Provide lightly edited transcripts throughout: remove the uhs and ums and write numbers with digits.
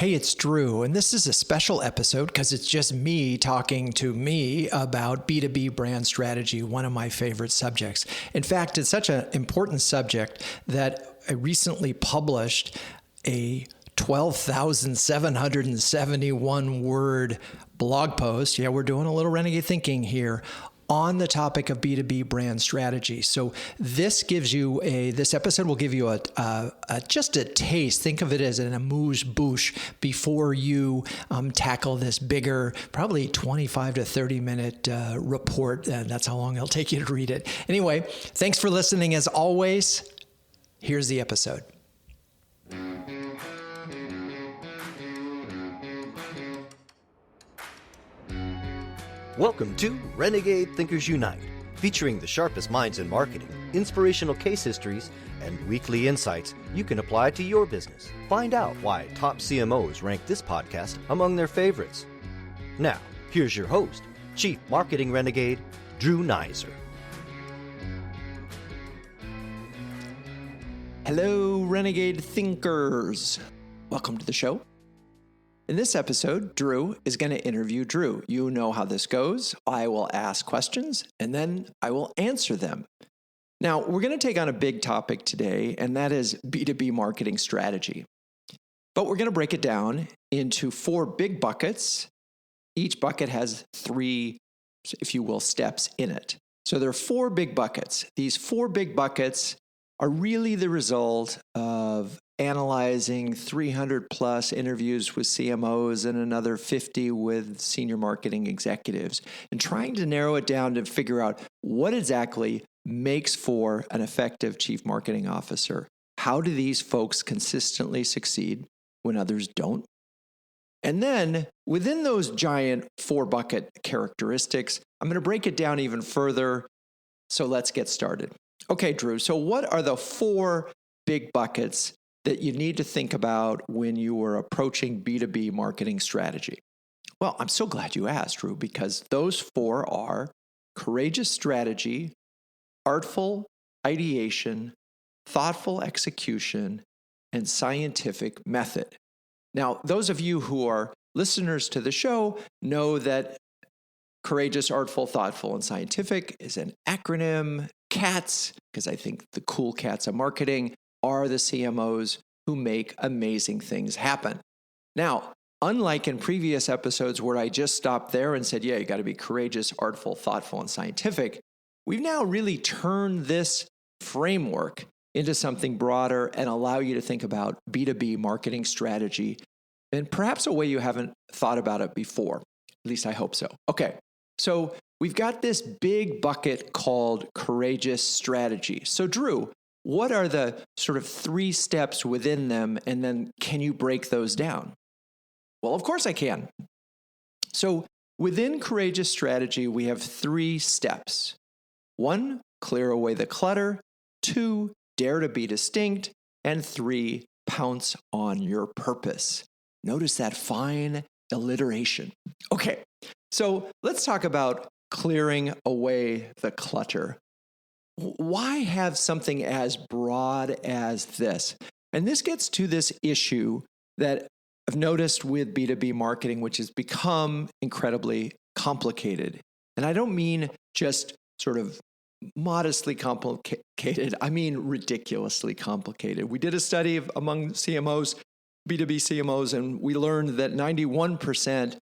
Hey, it's Drew, and this is a special episode because it's just me talking to me about B2B brand strategy, one of my favorite subjects. In fact, it's such an important subject that I recently published a 12,771 word blog post. Yeah, we're doing a little renegade thinking here on the topic of B2B brand strategy. So this episode will give you just a taste. Think of it as an amuse-bouche before you tackle this bigger, probably 25 to 30 minute report. That's how long it'll take you to read it. Anyway, thanks for listening as always. Here's the episode. Welcome to Renegade Thinkers Unite, featuring the sharpest minds in marketing, inspirational case histories, and weekly insights you can apply to your business. Find out why top CMOs rank this podcast among their favorites. Now, here's your host, Chief Marketing Renegade, Drew Neisser. Hello, Renegade Thinkers. Welcome to the show. In this episode, Drew is going to interview Drew. You know how this goes. I will ask questions and then I will answer them. Now, we're going to take on a big topic today, and that is B2B marketing strategy. But we're going to break it down into 4 big buckets. Each bucket has 3, if you will, steps in it. So there are 4 big buckets. These 4 big buckets are really the result of analyzing 300 plus interviews with CMOs and another 50 with senior marketing executives, and trying to narrow it down to figure out what exactly makes for an effective chief marketing officer. How do these folks consistently succeed when others don't? And then within those giant 4 bucket characteristics, I'm going to break it down even further. So let's get started. Okay, Drew, so what are the 4 big buckets that you need to think about when you are approaching B2B marketing strategy? Well, I'm so glad you asked, Drew, because those 4 are courageous strategy, artful ideation, thoughtful execution, and scientific method. Now, those of you who are listeners to the show know that courageous, artful, thoughtful, and scientific is an acronym. CATS, because I think the cool cats of marketing are the CMOs who make amazing things happen. Now, unlike in previous episodes where I just stopped there and said, yeah, you got to be courageous, artful, thoughtful, and scientific, we've now really turned this framework into something broader and allow you to think about B2B marketing strategy in perhaps a way you haven't thought about it before. At least I hope so. Okay, so we've got this big bucket called courageous strategy. So Drew, what are the sort of 3 steps within them, and then can you break those down? Well, of course I can. So within courageous strategy, we have 3 steps. 1, clear away the clutter. 2, dare to be distinct. And 3, pounce on your purpose. Notice that fine alliteration. Okay, so let's talk about clearing away the clutter. Why have something as broad as this? And this gets to this issue that I've noticed with B2B marketing, which has become incredibly complicated. And I don't mean just sort of modestly complicated. I mean ridiculously complicated. We did a study among CMOs, B2B CMOs, and we learned that 91%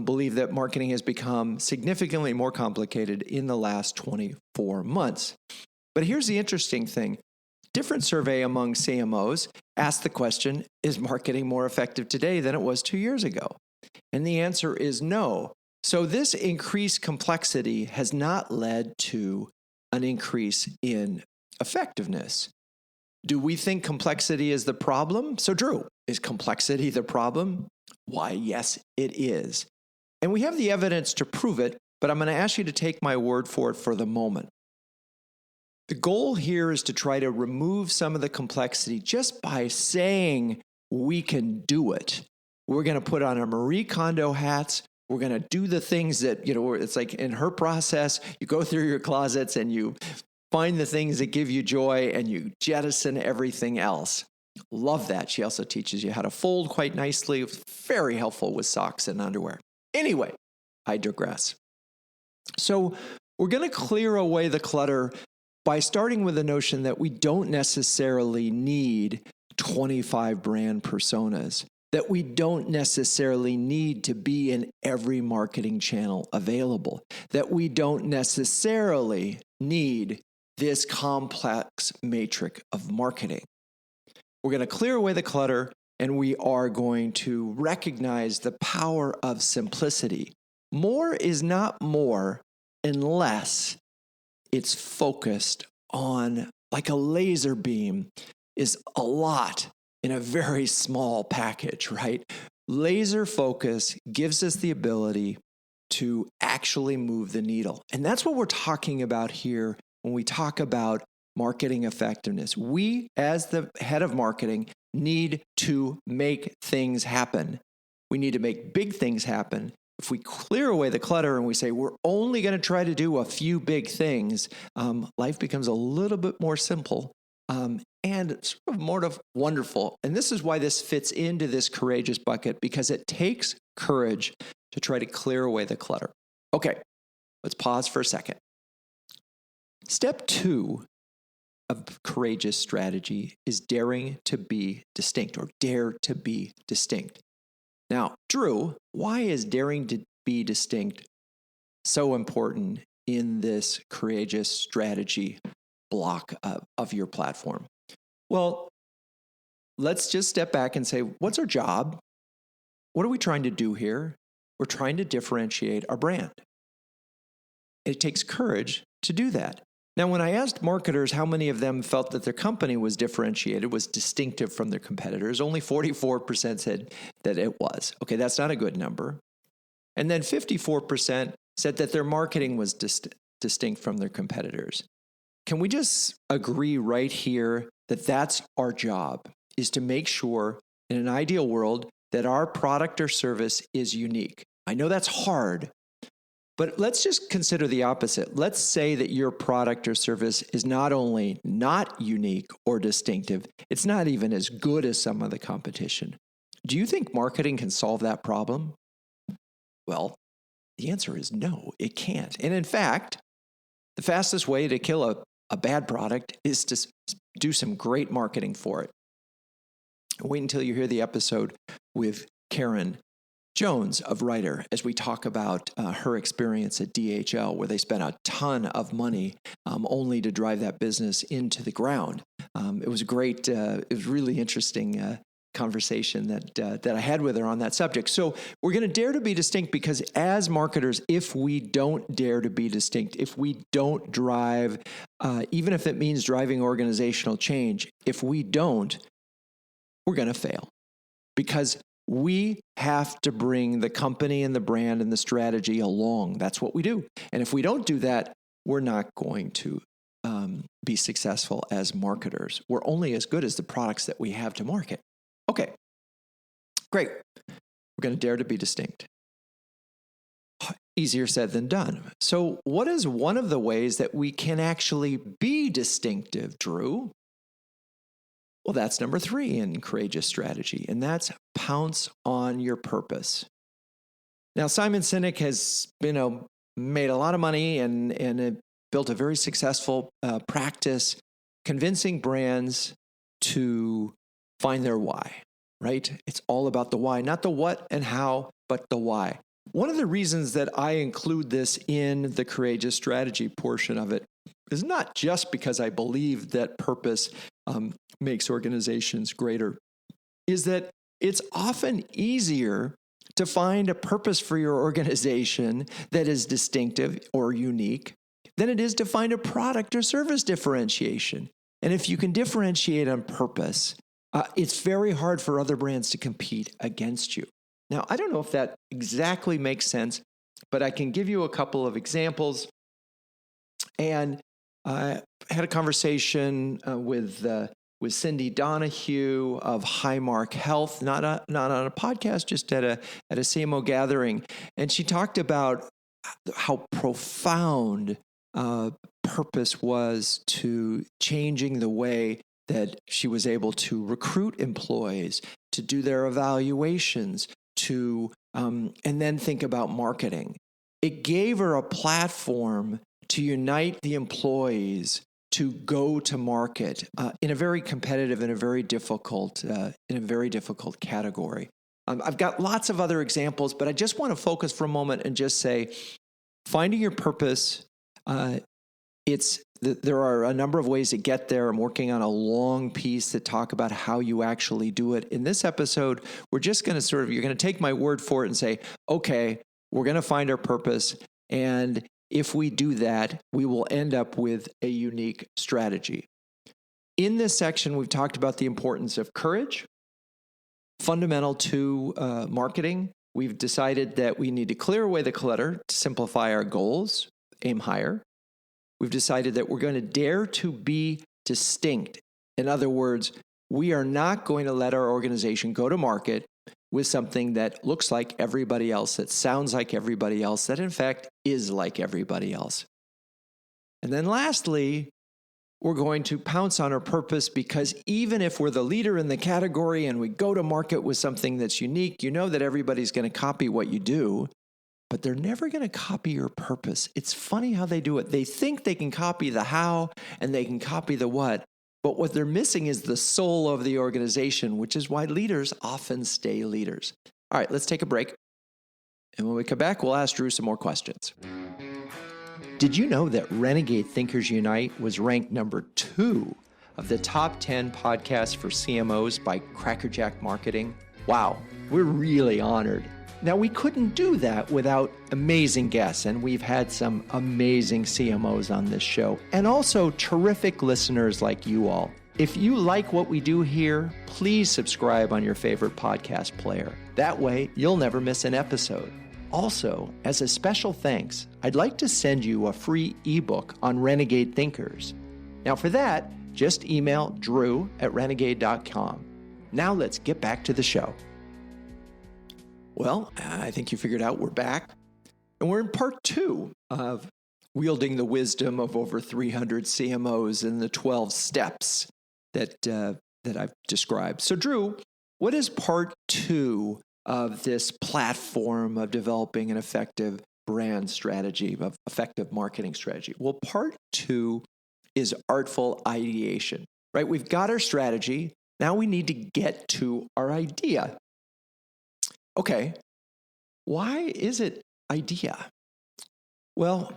believe that marketing has become significantly more complicated in the last 24 months. But here's the interesting thing. Different survey among CMOs asked the question, is marketing more effective today than it was 2 years ago? And the answer is no. So this increased complexity has not led to an increase in effectiveness. Do we think complexity is the problem? So Drew, is complexity the problem? Why, yes, it is. And we have the evidence to prove it, but I'm going to ask you to take my word for it for the moment. The goal here is to try to remove some of the complexity just by saying we can do it. We're going to put on our Marie Kondo hats. We're going to do the things that, it's like in her process, you go through your closets and you find the things that give you joy and you jettison everything else. Love that. She also teaches you how to fold quite nicely. Very helpful with socks and underwear. Anyway, I digress. So we're going to clear away the clutter by starting with the notion that we don't necessarily need 25 brand personas, that we don't necessarily need to be in every marketing channel available, that we don't necessarily need this complex matrix of marketing. We're going to clear away the clutter, and we are going to recognize the power of simplicity. More is not more unless it's focused on, like a laser beam is a lot in a very small package, right? Laser focus gives us the ability to actually move the needle. And that's what we're talking about here when we talk about marketing effectiveness. We, as the head of marketing, need to make things happen. We need to make big things happen. If we clear away the clutter and we say we're only going to try to do a few big things, life becomes a little bit more simple and sort of more wonderful. And this is why this fits into this courageous bucket, because it takes courage to try to clear away the clutter. Okay, let's pause for a second. Step 2 of courageous strategy is daring to be distinct, or dare to be distinct. Now, Drew, why is daring to be distinct so important in this courageous strategy block of your platform? Well, let's just step back and say, what's our job? What are we trying to do here? We're trying to differentiate our brand. It takes courage to do that. Now, when I asked marketers how many of them felt that their company was differentiated, was distinctive from their competitors, only 44% said that it was. Okay, that's not a good number. And then 54% said that their marketing was distinct from their competitors. Can we just agree right here that that's our job, is to make sure in an ideal world that our product or service is unique? I know that's hard, but let's just consider the opposite. Let's say that your product or service is not only not unique or distinctive, it's not even as good as some of the competition. Do you think marketing can solve that problem? Well, the answer is no, it can't. And in fact, the fastest way to kill a bad product is to do some great marketing for it. Wait until you hear the episode with Karen Jones of Writer as we talk about her experience at DHL, where they spent a ton of money only to drive that business into the ground. It was great. It was really interesting conversation that I had with her on that subject. So we're going to dare to be distinct, because as marketers, if we don't dare to be distinct, if we don't drive, even if it means driving organizational change, if we don't, we're going to fail, because we have to bring the company and the brand and the strategy along. That's what we do. And if we don't do that, we're not going to be successful as marketers. We're only as good as the products that we have to market. Okay, great. We're going to dare to be distinct. Easier said than done. So what is one of the ways that we can actually be distinctive, Drew? Well, that's number 3 in courageous strategy, and that's pounce on your purpose. Now, Simon Sinek has made a lot of money and built a very successful practice convincing brands to find their why, right? It's all about the why, not the what and how, but the why. One of the reasons that I include this in the courageous strategy portion of it is not just because I believe that purpose makes organizations greater, is that it's often easier to find a purpose for your organization that is distinctive or unique than it is to find a product or service differentiation. And if you can differentiate on purpose, it's very hard for other brands to compete against you. Now, I don't know if that exactly makes sense, but I can give you a couple of examples. And I had a conversation with Cindy Donahue of Highmark Health, not on a podcast, just at a CMO gathering, and she talked about how profound purpose was to changing the way that she was able to recruit employees, to do their evaluations, and then think about marketing. It gave her a platform to unite the employees to go to market in a very competitive and a very difficult category. I've got lots of other examples, but I just want to focus for a moment and just say, finding your purpose. There are a number of ways to get there. I'm working on a long piece that talk about how you actually do it. In this episode, we're just going to you're going to take my word for it and say, okay, we're going to find our purpose. And if we do that, we will end up with a unique strategy. In this section, we've talked about the importance of courage, fundamental to marketing. We've decided that we need to clear away the clutter to simplify our goals, aim higher. We've decided that we're going to dare to be distinct. In other words, we are not going to let our organization go to market with something that looks like everybody else, that sounds like everybody else, that in fact is like everybody else. And then lastly, we're going to pounce on our purpose, because even if we're the leader in the category and we go to market with something that's unique, you know that everybody's going to copy what you do, but they're never going to copy your purpose. It's funny how they do it. They think they can copy the how and they can copy the what, but what they're missing is the soul of the organization, which is why leaders often stay leaders. All right, let's take a break. And when we come back, we'll ask Drew some more questions. Did you know that Renegade Thinkers Unite was ranked number 2 of the top 10 podcasts for CMOs by Crackerjack Marketing? Wow, we're really honored. Now, we couldn't do that without amazing guests, and we've had some amazing CMOs on this show, and also terrific listeners like you all. If you like what we do here, please subscribe on your favorite podcast player. That way, you'll never miss an episode. Also, as a special thanks, I'd like to send you a free ebook on Renegade Thinkers. Now, for that, just email drew@renegade.com. Now, let's get back to the show. Well, I think you figured out we're back, and we're in part 2 of wielding the wisdom of over 300 CMOs and the 12 steps that I've described. So, Drew, what is part 2 of this platform of developing an effective brand strategy, of effective marketing strategy? Well, part 2 is artful ideation, right? We've got our strategy. Now we need to get to our idea. Okay, why is it idea? Well,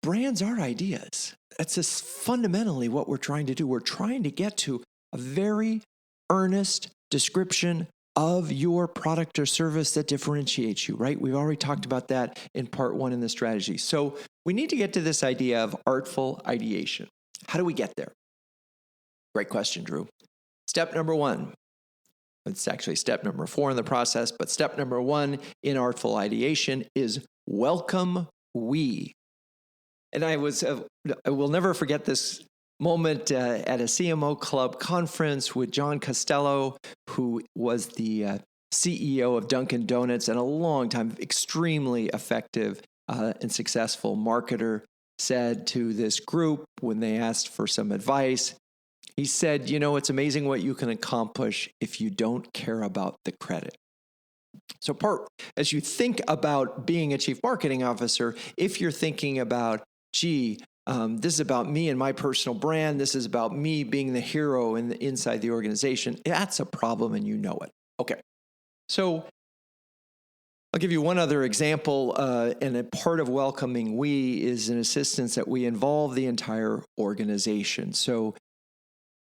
brands are ideas. That's just fundamentally what we're trying to do. We're trying to get to a very earnest description of your product or service that differentiates you, right? We've already talked about that in part 1 in the strategy. So we need to get to this idea of artful ideation. How do we get there? Great question, Drew. Step number 1. It's actually step number 4 in the process, but step number 1 in artful ideation is welcome we. And I will never forget this moment at a CMO Club conference with John Costello, who was the CEO of Dunkin' Donuts and a long time extremely effective and successful marketer, said to this group when they asked for some advice, he said, you know, it's amazing what you can accomplish if you don't care about the credit. So as you think about being a chief marketing officer, if you're thinking about, this is about me and my personal brand, this is about me being the hero inside the organization, that's a problem and you know it. Okay, so I'll give you one other example, and a part of welcoming we is an assistance that we involve the entire organization. So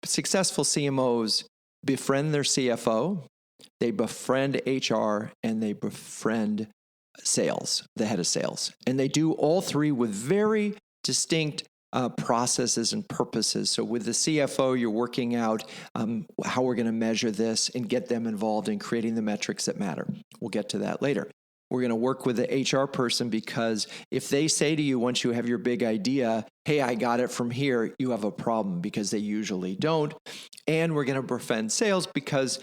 successful CMOs befriend their CFO, they befriend HR, and they befriend sales, the head of sales. And they do all three with very distinct processes and purposes. So with the CFO, you're working out how we're going to measure this and get them involved in creating the metrics that matter. We'll get to that later. We're going to work with the HR person because if they say to you once you have your big idea, hey, I got it from here, you have a problem, because they usually don't. And we're going to befriend sales because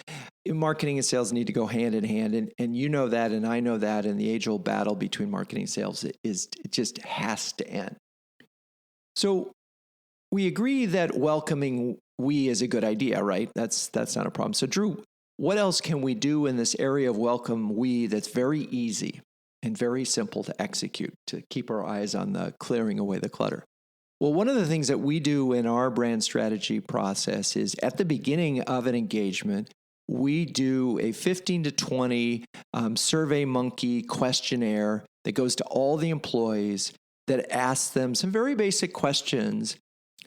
marketing and sales need to go hand in hand. And you know that, and I know that, and the age-old battle between marketing and sales, it just has to end. So we agree that welcoming we is a good idea, right? That's not a problem. So Drew, what else can we do in this area of welcome we that's very easy and very simple to execute to keep our eyes on the clearing away the clutter? Well, one of the things that we do in our brand strategy process is at the beginning of an engagement, we do a 15 to 20 SurveyMonkey questionnaire that goes to all the employees that asks them some very basic questions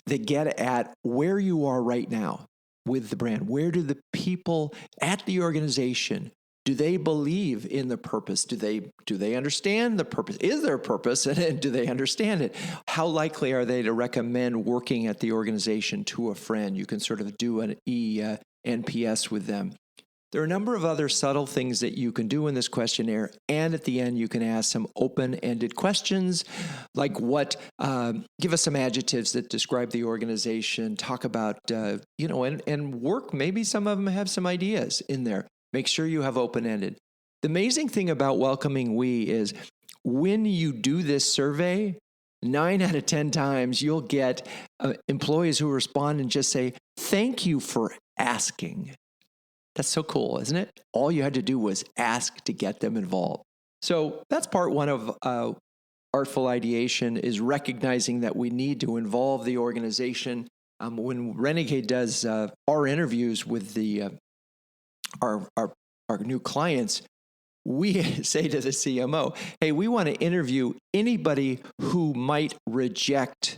that get at where you are right now with the brand. Where do the people at the organization, do they believe in the purpose? Do they understand the purpose? Is there a purpose? And do they understand it? How likely are they to recommend working at the organization to a friend? You can sort of do an NPS with them. There are a number of other subtle things that you can do in this questionnaire. And at the end, you can ask some open-ended questions like give us some adjectives that describe the organization, talk about, and work. Maybe some of them have some ideas in there. Make sure you have open-ended. The amazing thing about welcoming we is when you do this survey, 9 out of 10 times you'll get employees who respond and just say, thank you for asking. That's so cool, isn't it? All you had to do was ask to get them involved. So that's part one of artful ideation, is recognizing that we need to involve the organization. When Renegade does our interviews with our new clients, we say to the CMO, hey, we want to interview anybody who might reject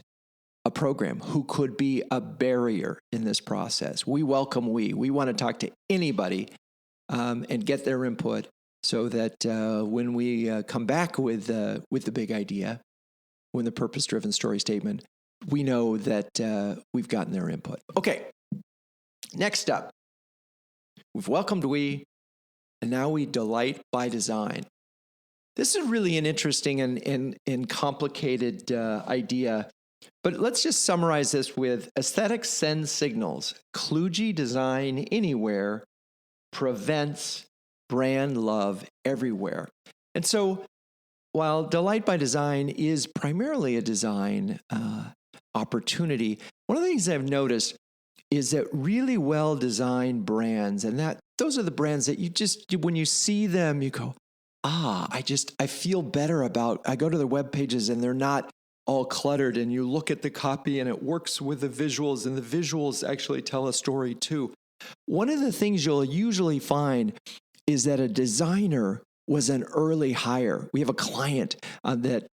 a program, who could be a barrier in this process. We welcome we want to talk to anybody and get their input so that when we come back with the big idea, when the purpose-driven story statement, we know that we've gotten their input. Okay, next up, we've welcomed we, and now we delight by design. This is really an interesting and complicated idea. But let's just summarize this with aesthetics sends signals. Kludgy design anywhere prevents brand love everywhere. And so while Delight by Design is primarily a design opportunity, one of the things I've noticed is that really well-designed brands, and that those are the brands that when you see them, you go, I feel better about, I go to their web pages and they're not all cluttered, and you look at the copy and it works with the visuals, and the visuals actually tell a story too. One of the things you'll usually find is that a designer was an early hire. We have a client that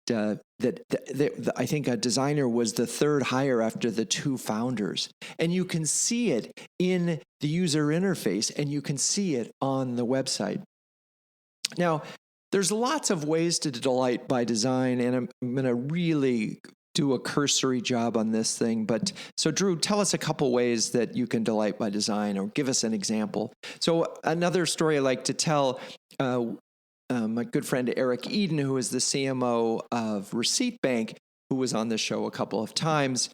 I think a designer was the third hire after the two founders. And you can see it in the user interface, and you can see it on the website. Now, there's lots of ways to delight by design, and I'm going to really do a cursory job on this thing. So Drew, tell us a couple ways that you can delight by design, or give us an example. So another story I like to tell, my good friend Eric Eden, who is the CMO of Receipt Bank, who was on the show a couple of times.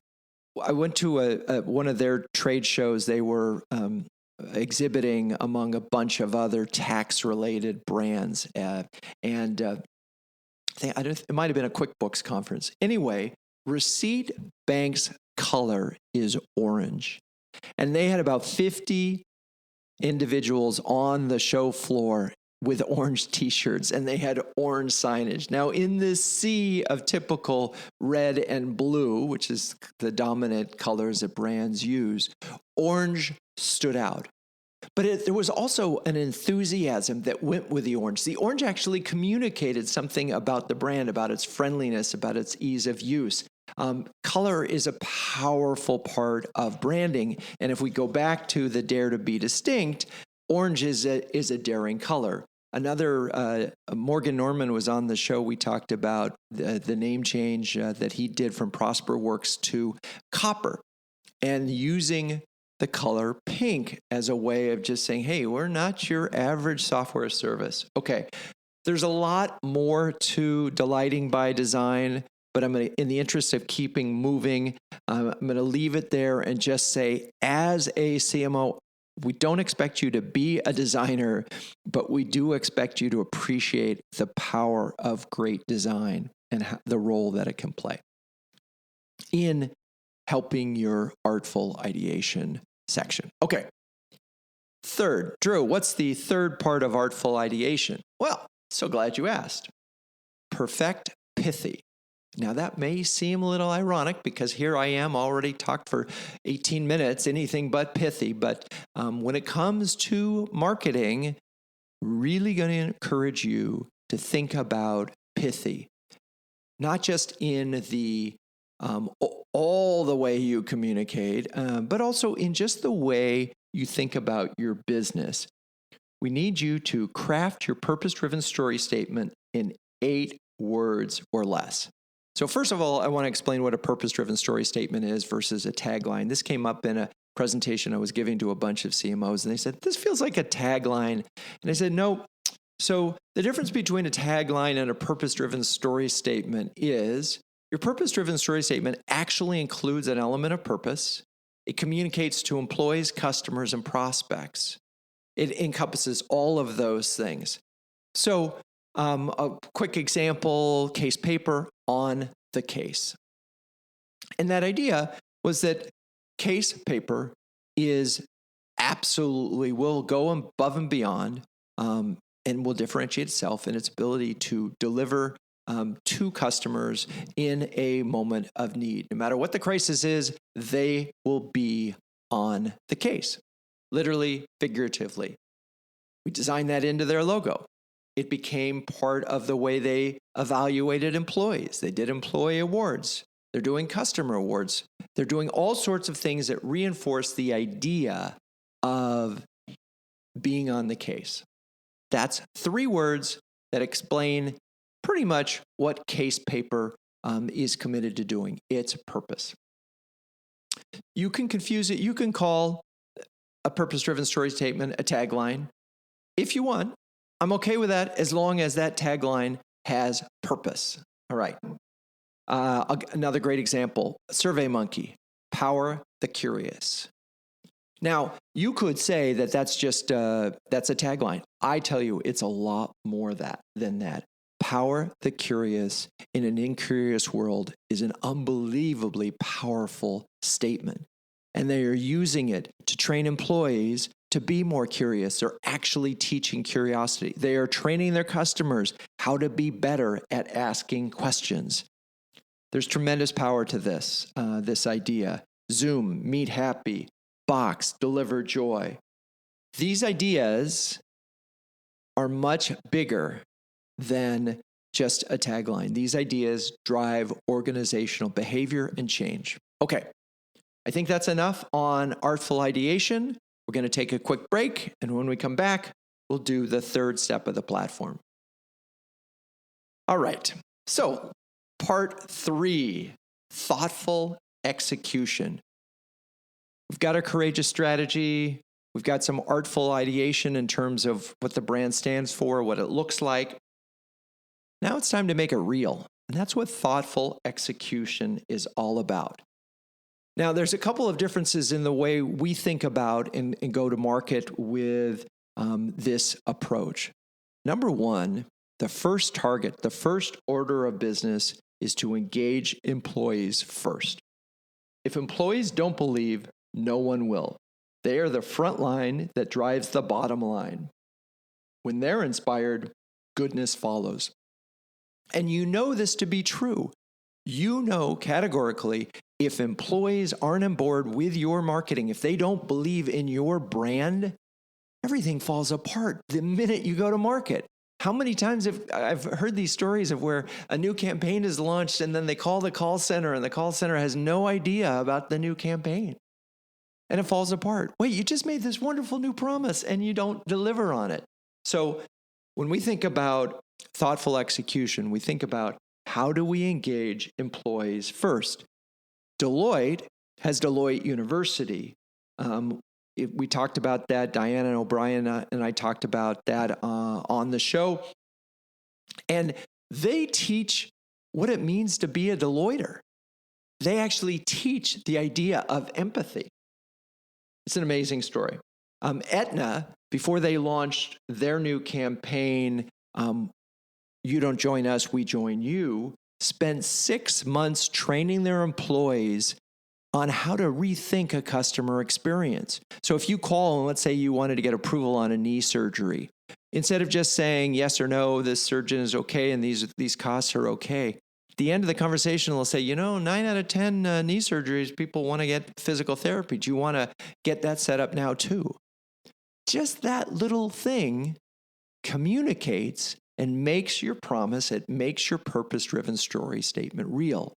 I went to one of their trade shows. They were exhibiting among a bunch of other tax-related brands, it might have been a QuickBooks conference. Anyway, Receipt Bank's color is orange, and they had about 50 individuals on the show floor with orange t-shirts, and they had orange signage. Now, in this sea of typical red and blue, which is the dominant colors that brands use, orange stood out. But there was also an enthusiasm that went with the orange. The orange actually communicated something about the brand, about its friendliness, about its ease of use. Color is a powerful part of branding. And if we go back to the dare to be distinct, orange is a daring color. Another, Morgan Norman was on the show. We talked about the name change that he did from ProsperWorks to Copper, and using the color pink as a way of just saying, hey, we're not your average software service. Okay, there's a lot more to delighting by design, but I'm going to, in the interest of keeping moving, I'm going to leave it there and just say, as a CMO, we don't expect you to be a designer, but we do expect you to appreciate the power of great design and the role that it can play in helping your artful ideation section. Okay. Third, Drew, what's the third part of artful ideation? Well, so glad you asked. Perfect pithy. Now, that may seem a little ironic because here I am already talked for 18 minutes, anything but pithy. But when it comes to marketing, really going to encourage you to think about pithy, not just in the all the way you communicate, but also in just the way you think about your business. We need you to craft your purpose-driven story statement in 8 words or less. So first of all, I want to explain what a purpose-driven story statement is versus a tagline. This came up in a presentation I was giving to a bunch of CMOs, and they said, this feels like a tagline. And I said, no. So the difference between a tagline and a purpose-driven story statement is your purpose-driven story statement actually includes an element of purpose. It communicates to employees, customers, and prospects. It encompasses all of those things. So a quick example, case paper on the case. And that idea was that case paper is absolutely will go above and beyond and will differentiate itself in its ability to deliver to customers in a moment of need. No matter what the crisis is, they will be on the case, literally, figuratively. We designed that into their logo. It became part of the way they evaluated employees. They did employee awards. They're doing customer awards. They're doing all sorts of things that reinforce the idea of being on the case. That's 3 words that explain pretty much what case paper is committed to doing. Its purpose. You can confuse it. You can call a purpose-driven story statement a tagline if you want. I'm okay with that as long as that tagline has purpose. All right. Another great example, SurveyMonkey, power the curious. Now, you could say that that's just that's a tagline. I tell you, it's a lot more than that. Power the curious in an incurious world is an unbelievably powerful statement. And they are using it to train employees to be more curious. They're actually teaching curiosity. They are training their customers how to be better at asking questions. There's tremendous power to this idea. Zoom, meet happy, Box, deliver joy. These ideas are much bigger than just a tagline. These ideas drive organizational behavior and change. Okay, I think that's enough on artful ideation. We're going to take a quick break, and when we come back, we'll do the third step of the platform. All right, so part 3, thoughtful execution. We've got a courageous strategy. We've got some artful ideation in terms of what the brand stands for, what it looks like. Now it's time to make it real, and that's what thoughtful execution is all about. Now, there's a couple of differences in the way we think about and go to market with this approach. Number one, the first target, the first order of business is to engage employees first. If employees don't believe, no one will. They are the front line that drives the bottom line. When they're inspired, goodness follows. And you know this to be true. You know categorically, if employees aren't on board with your marketing, if they don't believe in your brand, everything falls apart the minute you go to market. How many times have I've heard these stories of where a new campaign is launched and then they call the call center and the call center has no idea about the new campaign and it falls apart. Wait, you just made this wonderful new promise and you don't deliver on it. So when we think about thoughtful execution, we think about how do we engage employees first? Deloitte has Deloitte University. We talked about that. Diana and O'Brien and I talked about that on the show. And they teach what it means to be a Deloiter. They actually teach the idea of empathy. It's an amazing story. Aetna, before they launched their new campaign, You Don't Join Us, We Join You, spent 6 months training their employees on how to rethink a customer experience. So if you call and let's say you wanted to get approval on a knee surgery, instead of just saying yes or no, this surgeon is okay and these costs are okay, at the end of the conversation, they'll say, 9 out of 10 knee surgeries, people want to get physical therapy. Do you want to get that set up now too? Just that little thing communicates and makes your promise, it makes your purpose-driven story statement real.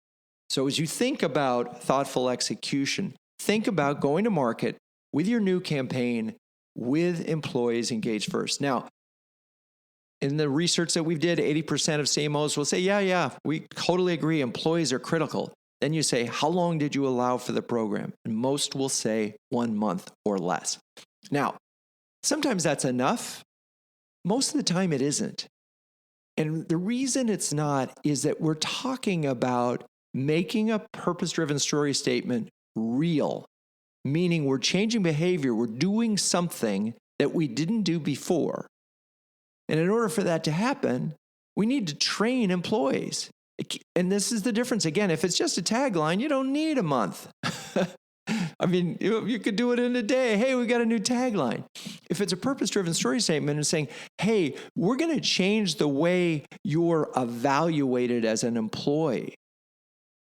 So as you think about thoughtful execution, think about going to market with your new campaign with employees engaged first. Now, in the research that we did, 80% of CMOs will say, yeah, we totally agree, employees are critical. Then you say, how long did you allow for the program? And most will say 1 month or less. Now, sometimes that's enough. Most of the time it isn't. And the reason it's not is that we're talking about making a purpose-driven story statement real, meaning we're changing behavior, we're doing something that we didn't do before. And in order for that to happen, we need to train employees. And this is the difference. Again, if it's just a tagline, you don't need a month. I mean, you could do it in a day. Hey, we got a new tagline. If it's a purpose-driven story statement and saying, hey, we're going to change the way you're evaluated as an employee.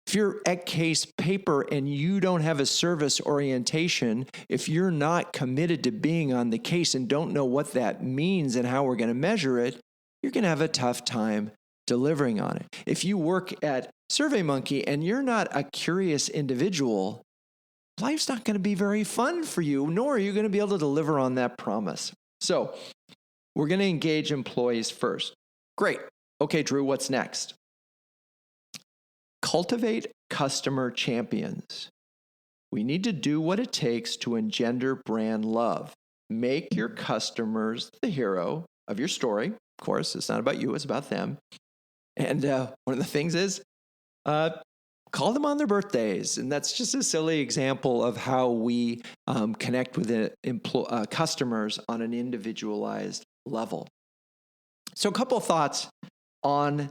If you're at case paper and you don't have a service orientation, if you're not committed to being on the case and don't know what that means and how we're going to measure it, you're going to have a tough time delivering on it. If you work at SurveyMonkey and you're not a curious individual, life's not going to be very fun for you, nor are you going to be able to deliver on that promise. So we're going to engage employees first. Great. Okay, Drew, what's next? Cultivate customer champions. We need to do what it takes to engender brand love. Make your customers the hero of your story. Of course, it's not about you, it's about them. And one of the things is call them on their birthdays. And that's just a silly example of how we connect with customers on an individualized level. So a couple of thoughts on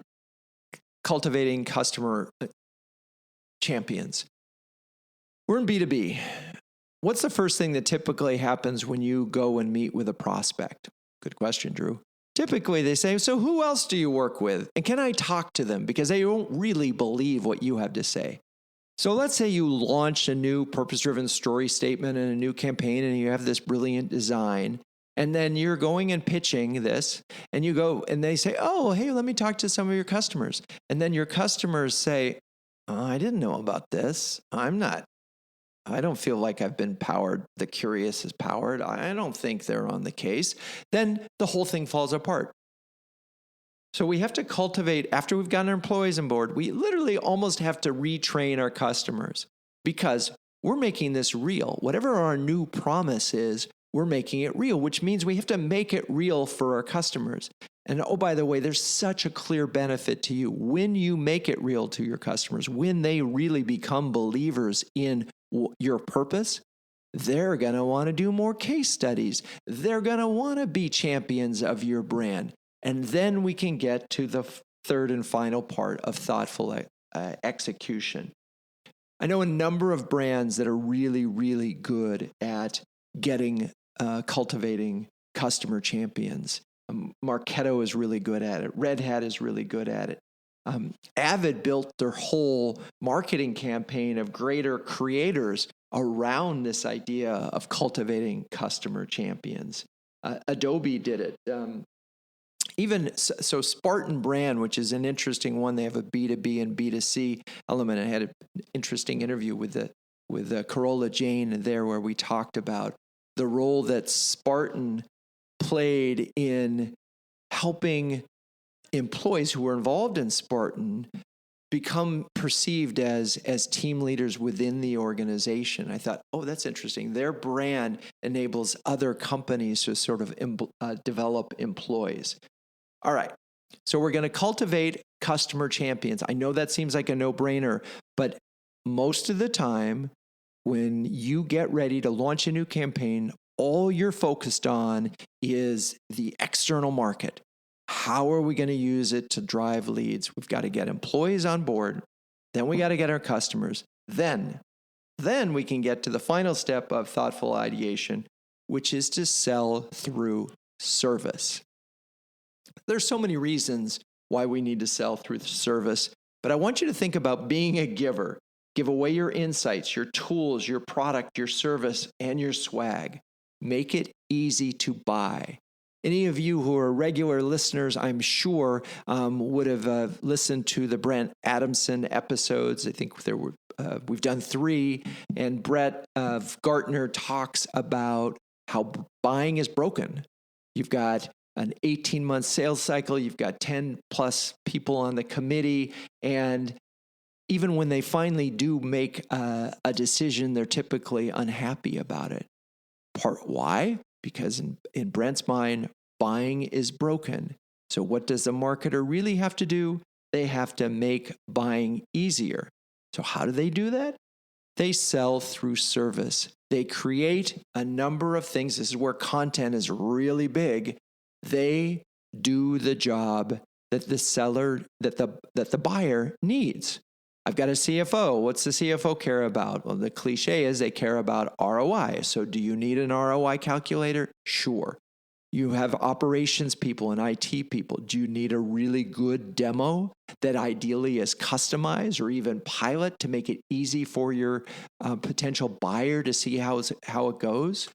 cultivating customer champions. We're in B2B. What's the first thing that typically happens when you go and meet with a prospect? Good question, Drew. Typically they say, so who else do you work with? And can I talk to them? Because they don't really believe what you have to say. So let's say you launch a new purpose-driven story statement and a new campaign and you have this brilliant design. And then you're going and pitching this and you go and they say, oh, hey, let me talk to some of your customers. And then your customers say, oh, I didn't know about this. I don't feel like I've been powered. The curious is powered. I don't think they're on the case. Then the whole thing falls apart. So we have to cultivate, after we've gotten our employees on board, we literally almost have to retrain our customers because we're making this real. Whatever our new promise is, we're making it real, which means we have to make it real for our customers. And oh, by the way, there's such a clear benefit to you. When you make it real to your customers, when they really become believers in your purpose, they're going to want to do more case studies. They're going to want to be champions of your brand. And then we can get to the third and final part of thoughtful execution. I know a number of brands that are really, really good at cultivating customer champions. Marketo is really good at it. Red Hat is really good at it. Avid built their whole marketing campaign of greater creators around this idea of cultivating customer champions. Adobe did it. So Spartan brand, which is an interesting one, they have a B2B and B2C element. I had an interesting interview with Carola Jane there where we talked about the role that Spartan played in helping employees who were involved in Spartan become perceived as team leaders within the organization. I thought, oh, that's interesting. Their brand enables other companies to sort of develop employees. All right. So we're going to cultivate customer champions. I know that seems like a no-brainer, but most of the time when you get ready to launch a new campaign, all you're focused on is the external market. How are we going to use it to drive leads? We've got to get employees on board. Then we got to get our customers. Then Then we can get to the final step of thoughtful ideation, which is to sell through service. There's so many reasons why we need to sell through service, but I want you to think about being a giver. Give away your insights, your tools, your product, your service, and your swag. Make it easy to buy. Any of you who are regular listeners, I'm sure, would have listened to the Brent Adamson episodes. I think we've done 3, and Brett of Gartner talks about how buying is broken. You've got an 18-month sales cycle. You've got 10 plus people on the committee, and even when they finally do make a decision, they're typically unhappy about it. Part why? Because in Brent's mind, buying is broken. So what does the marketer really have to do? They have to make buying easier. So how do they do that? They sell through service. They create a number of things. This is where content is really big. They do the job that the buyer needs. I've got a CFO. What's the CFO care about? Well, the cliche is they care about ROI. So do you need an ROI calculator? Sure. You have operations people and IT people. Do you need a really good demo that ideally is customized or even pilot to make it easy for your potential buyer to see how it goes?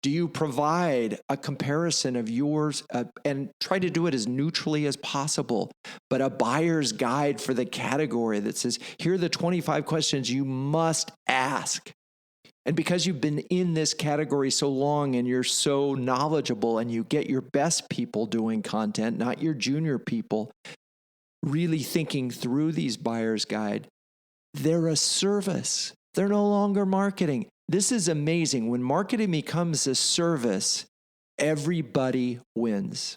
Do you provide a comparison of yours and try to do it as neutrally as possible, but a buyer's guide for the category that says, here are the 25 questions you must ask. And because you've been in this category so long and you're so knowledgeable and you get your best people doing content, not your junior people, really thinking through these buyer's guide, they're a service. They're no longer marketing. This is amazing. When marketing becomes a service, everybody wins.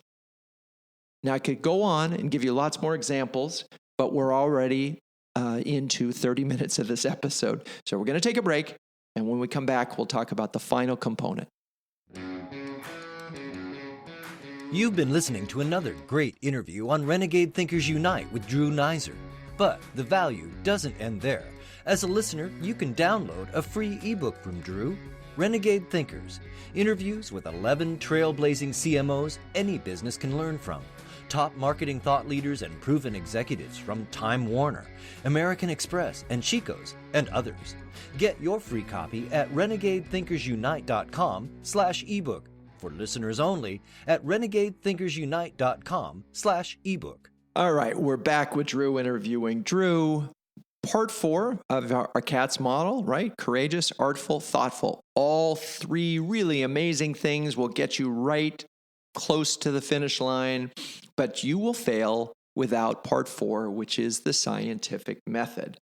Now, I could go on and give you lots more examples, but we're already into 30 minutes of this episode. So we're going to take a break. And when we come back, we'll talk about the final component. You've been listening to another great interview on Renegade Thinkers Unite with Drew Neisser. But the value doesn't end there. As a listener, you can download a free ebook from Drew, Renegade Thinkers, interviews with 11 trailblazing CMOs any business can learn from. Top marketing thought leaders and proven executives from Time Warner, American Express, and Chico's, and others. Get your free copy at renegadethinkersunite.com/ebook. For listeners only at renegadethinkersunite.com/ebook. All right, we're back with Drew interviewing Drew. Part 4 of our CATS model, right? Courageous, artful, thoughtful. All 3 really amazing things will get you right close to the finish line, but you will fail without part 4, which is the scientific method.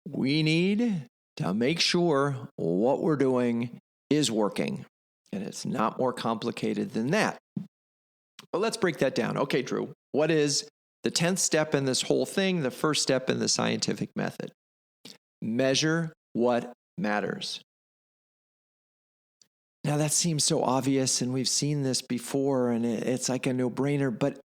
We need to make sure what we're doing is working, and it's not more complicated than that. But let's break that down. Okay, Drew, what is the 10th step in this whole thing, the first step in the scientific method? Measure what matters. Now, that seems so obvious, and we've seen this before, and it's like a no-brainer, but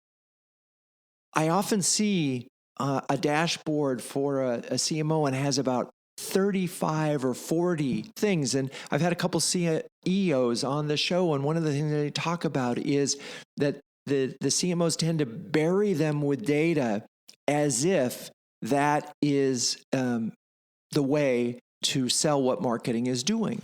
I often see a dashboard for a CMO and it has about 35 or 40 things. And I've had a couple CEOs on the show, and one of the things that they talk about is that the CMOs tend to bury them with data as if that is the way to sell what marketing is doing.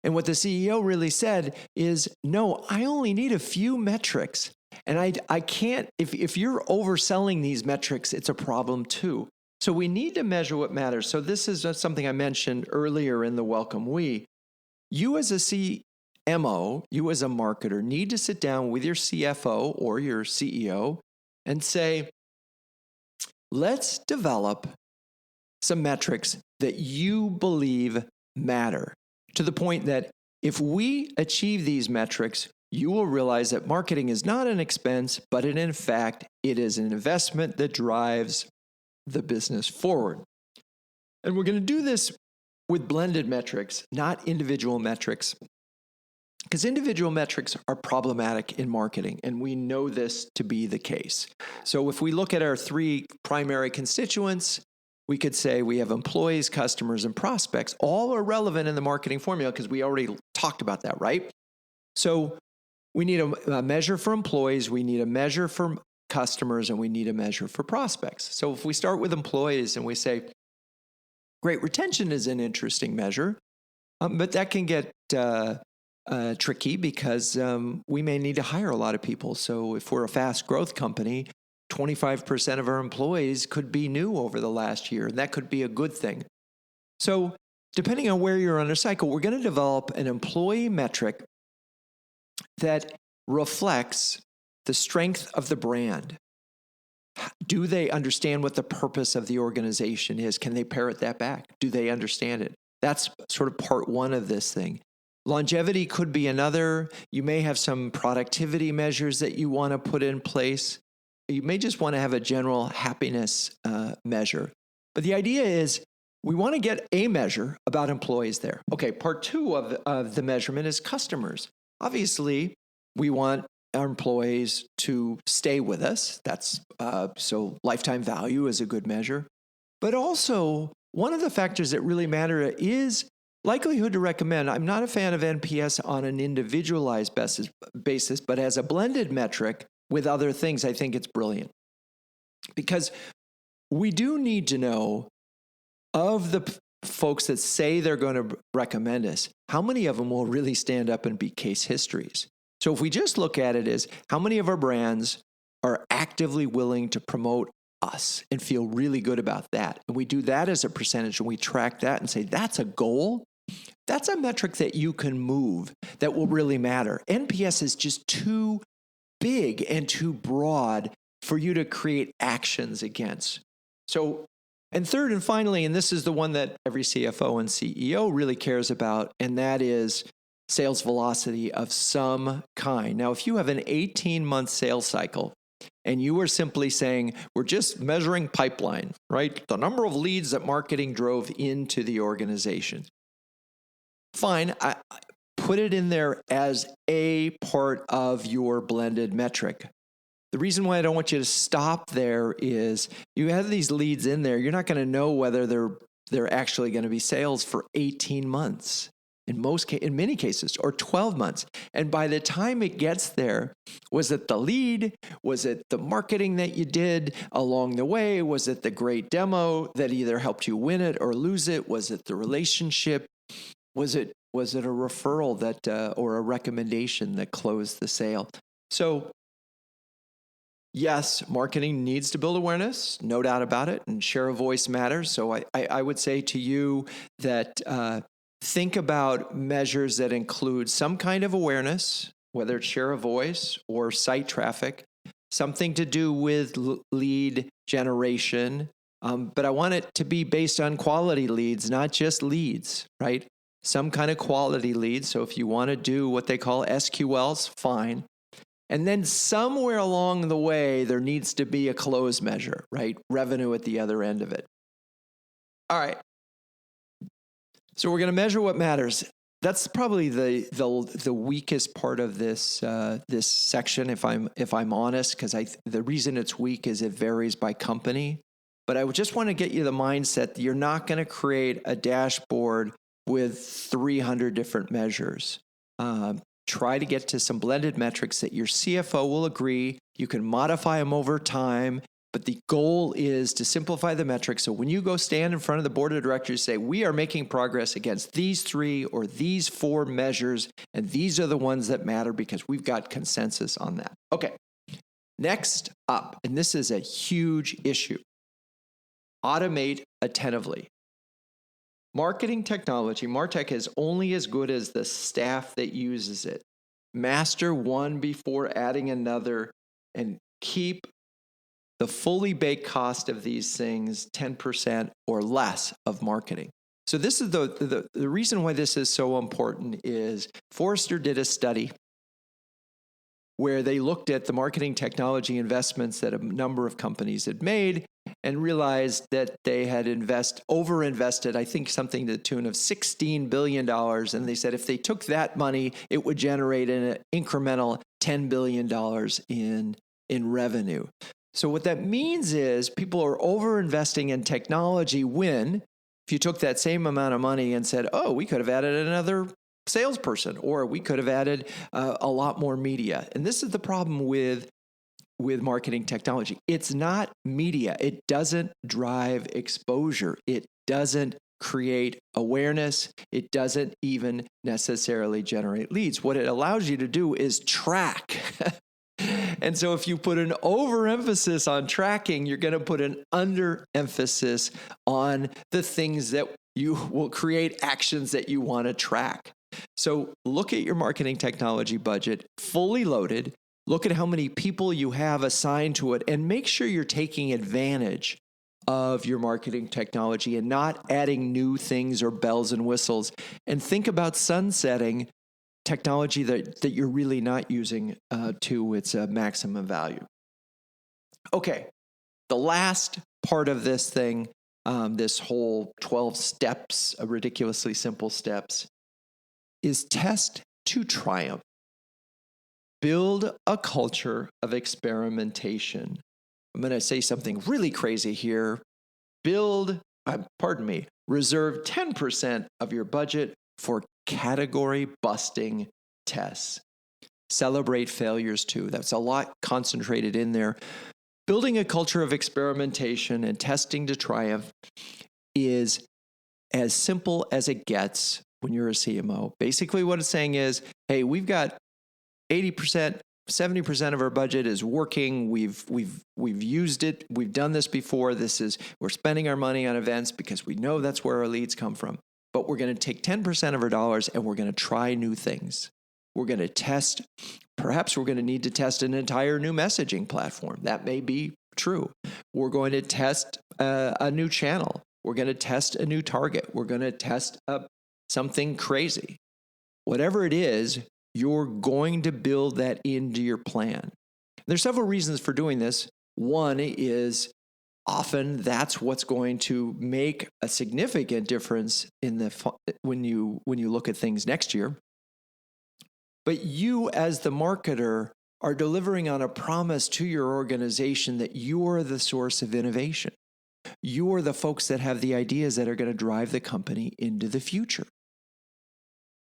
And what the CEO really said is, no, I only need a few metrics. And I can't, if you're overselling these metrics, it's a problem too. So we need to measure what matters. So this is something I mentioned earlier in the Welcome We. You as a CMO, you as a marketer, need to sit down with your CFO or your CEO and say, let's develop some metrics that you believe matter, to the point that if we achieve these metrics, you will realize that marketing is not an expense, but in fact, it is an investment that drives the business forward. And we're going to do this with blended metrics, not individual metrics, because individual metrics are problematic in marketing, and we know this to be the case. So if we look at our 3 primary constituents, we could say we have employees, customers, and prospects. All are relevant in the marketing formula because we already talked about that, right? So we need a measure for employees, we need a measure for customers, and we need a measure for prospects. So if we start with employees and we say, great, retention is an interesting measure, but that can get tricky because we may need to hire a lot of people. So if we're a fast growth company, 25% of our employees could be new over the last year, and that could be a good thing. So depending on where you're on a cycle, we're going to develop an employee metric that reflects the strength of the brand. Do they understand what the purpose of the organization is? Can they parrot that back? Do they understand it? That's sort of part one of this thing. Longevity could be another. You may have some productivity measures that you want to put in place. You may just want to have a general happiness measure. But the idea is we want to get a measure about employees there. Okay, part two of the measurement is customers. Obviously, we want our employees to stay with us. That's so lifetime value is a good measure. But also, one of the factors that really matter is likelihood to recommend. I'm not a fan of NPS on an individualized basis, but as a blended metric with other things, I think it's brilliant. Because we do need to know of the folks that say they're going to recommend us, how many of them will really stand up and be case histories? So if we just look at it as how many of our brands are actively willing to promote us and feel really good about that, and we do that as a percentage and we track that and say that's a goal, that's a metric that you can move that will really matter. NPS is just too big and too broad for you to create actions against. So, and third and finally, and this is the one that every CFO and CEO really cares about, and that is sales velocity of some kind. Now, if you have an 18-month sales cycle and you are simply saying, we're just measuring pipeline, right? The number of leads that marketing drove into the organization. Fine, I put it in there as a part of your blended metric. The reason why I don't want you to stop there is you have these leads in there. You're not going to know whether they're actually going to be sales for 18 months. In many cases, or 12 months. And by the time it gets there, was it the lead? Was it the marketing that you did along the way? Was it the great demo that either helped you win it or lose it? Was it the relationship? Was it a referral that or a recommendation that closed the sale? So yes, marketing needs to build awareness, no doubt about it, and share of voice matters. So I would say to you that think about measures that include some kind of awareness, whether it's share of voice or site traffic, something to do with lead generation. But I want it to be based on quality leads, not just leads, right? Some kind of quality leads. So if you want to do what they call SQLs, fine. And then somewhere along the way, there needs to be a close measure, right? Revenue at the other end of it. All right. So we're going to measure what matters. That's probably the weakest part of this this section, if I'm honest, because the reason it's weak is it varies by company. But I just want to get you the mindset that you're not going to create a dashboard with 300 different measures. Try to get to some blended metrics that your CFO will agree. You can modify them over time. But the goal is to simplify the metrics. So when you go stand in front of the board of directors, say, we are making progress against these 3 or these 4 measures, and these are the ones that matter because we've got consensus on that. Okay, next up, and this is a huge issue, automate attentively. Marketing technology, MarTech, is only as good as the staff that uses it. Master one before adding another, and keep the fully baked cost of these things 10% or less of marketing. So this is the reason why this is so important is Forrester did a study where they looked at the marketing technology investments that a number of companies had made and realized that they had overinvested, I think something to the tune of $16 billion. And they said if they took that money, it would generate an incremental $10 billion in revenue. So what that means is people are over-investing in technology when, if you took that same amount of money and said, oh, we could have added another salesperson, or we could have added a lot more media. And this is the problem with marketing technology. It's not media. It doesn't drive exposure. It doesn't create awareness. It doesn't even necessarily generate leads. What it allows you to do is track. And so if you put an overemphasis on tracking, you're going to put an underemphasis on the things that you will create actions that you want to track. So look at your marketing technology budget, fully loaded. Look at how many people you have assigned to it, and make sure you're taking advantage of your marketing technology and not adding new things or bells and whistles. And think about sunsetting technology that you're really not using to its maximum value. Okay, the last part of this thing, this whole 12 steps, ridiculously simple steps, is test to triumph. Build a culture of experimentation. I'm going to say something really crazy here. Reserve 10% of your budget for category-busting tests. Celebrate failures too. That's a lot concentrated in there. Building a culture of experimentation and testing to triumph is as simple as it gets when you're a CMO. Basically what it's saying is, hey, we've got 80%, 70% of our budget is working. We've used it. We've done this before. We're spending our money on events because we know that's where our leads come from. But we're going to take 10% of our dollars and we're going to try new things. We're going to test. Perhaps we're going to need to test an entire new messaging platform. That may be true. We're going to test a new channel. We're going to test a new target. We're going to test something crazy. Whatever it is, you're going to build that into your plan. There's several reasons for doing this. One is often that's what's going to make a significant difference when you look at things next year. But you as the marketer are delivering on a promise to your organization that you're the source of innovation. You're the folks that have the ideas that are going to drive the company into the future.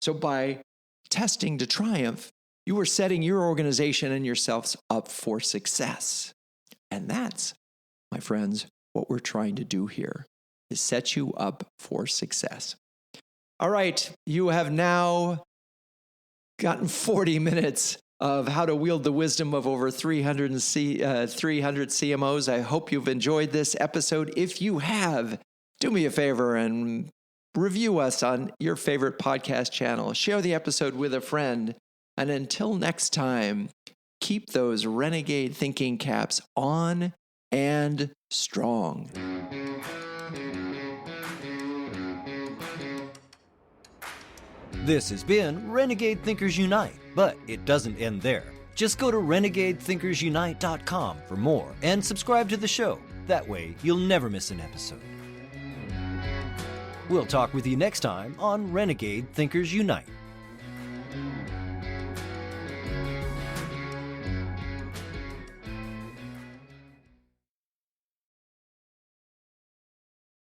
So by testing to triumph, you are setting your organization and yourselves up for success. And that's, my friends, what we're trying to do here, is set you up for success. All right, you have now gotten 40 minutes of how to wield the wisdom of over 300 CMOs. I hope you've enjoyed this episode. If you have, do me a favor and review us on your favorite podcast channel. Share the episode with a friend. And until next time, keep those renegade thinking caps on and strong. This has been Renegade Thinkers Unite, but it doesn't end there. Just go to renegadethinkersunite.com for more and subscribe to the show. That way, you'll never miss an episode. We'll talk with you next time on Renegade Thinkers Unite.